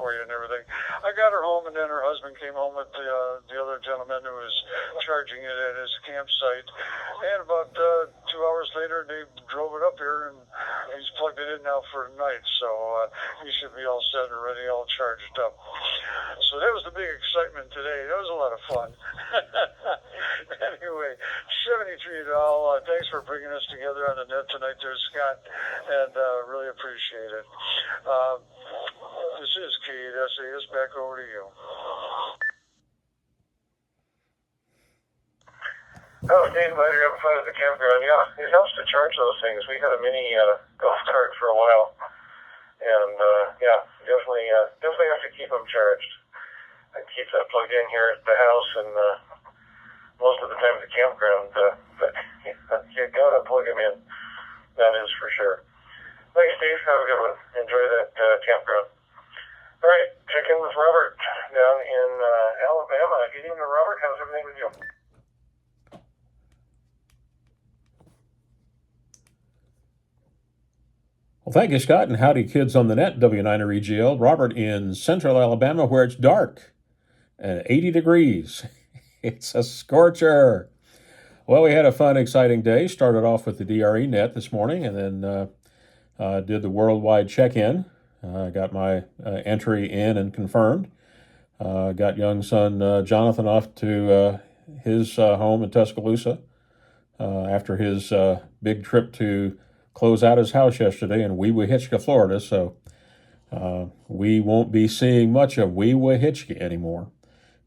for you and everything. I got her home, and then her husband came home with the other gentleman who was charging it at his campsite. And about 2 hours later, they drove it up here, and he's plugged it in now for tonight. So he should be all set and ready, all charged up. So that was the big excitement today. That was a lot of fun. Anyway, 73 doll. Thanks for bringing us together on the net tonight there, Scott, and really appreciate it. This is KSAS. Back over to you. Oh, Dave, glad you're having fun at the campground. Yeah, it helps to charge those things. We had a mini golf cart for a while, and yeah, definitely have to keep them charged. I keep that plugged in here at the house, and most of the time at the campground, but you gotta plug them in. That is for sure. Thanks, Steve. Have a good one. Enjoy that campground. All right, check in with Robert down in Alabama. Good evening, Robert. How's everything with you? Well, thank you, Scott, and howdy, kids on the net. W9REGL. Robert in central Alabama, where it's dark and 80 degrees. It's a scorcher. Well, we had a fun, exciting day. Started off with the DRE net this morning, and then did the worldwide check-in. Got my entry in and confirmed. Got young son Jonathan off to his home in Tuscaloosa after his big trip to close out his house yesterday in Wee Wahitchka, Florida. So we won't be seeing much of Wee Wahitchka anymore.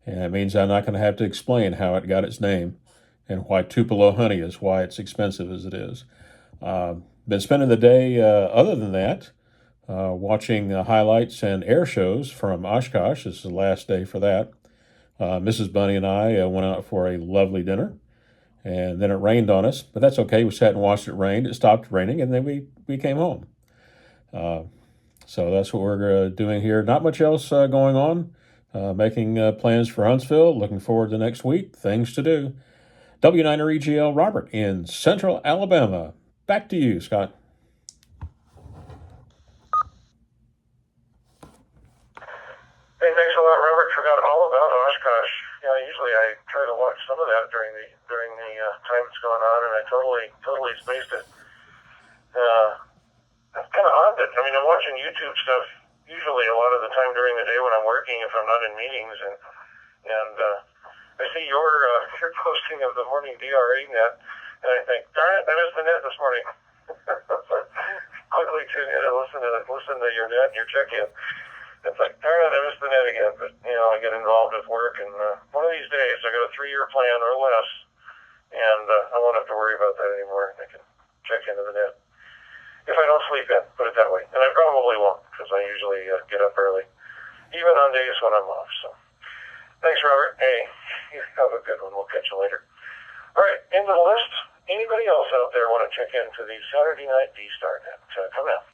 And it means I'm not going to have to explain how it got its name and why Tupelo honey is why it's expensive as it is. Been spending the day, other than that, watching highlights and air shows from Oshkosh. This is the last day for that. Mrs. Bunny and I went out for a lovely dinner, and then it rained on us, but that's okay. We sat and watched it rain. It stopped raining, and then we came home. So that's what we're doing here. Not much else going on. Making plans for Huntsville. Looking forward to next week. Things to do. W9REGL Robert in central Alabama. Back to you, Scott. Hey, thanks a lot, Robert. Forgot all about Oshkosh. Yeah, usually I try to watch some of that during the time it's going on, and I totally spaced it. It's kind of odd that I'm watching YouTube stuff usually a lot of the time during the day when I'm working if I'm not in meetings, and I see your posting of the morning DRE net, and I think, darn it, I missed the net this morning. Quickly tune in and listen to your net, your check-in. It's like, darn it, I missed the net again. But I get involved with work, and one of these days I got a 3-year plan or less, and I won't have to worry about that anymore. I can check into the net if I don't sleep in, put it that way. And I probably won't, because I usually get up early, even on days when I'm off. So thanks, Robert. Hey, you have a good one. We'll catch you later. All right, into the list. Anybody else out there want to check into the Saturday night D-Star net? Come out.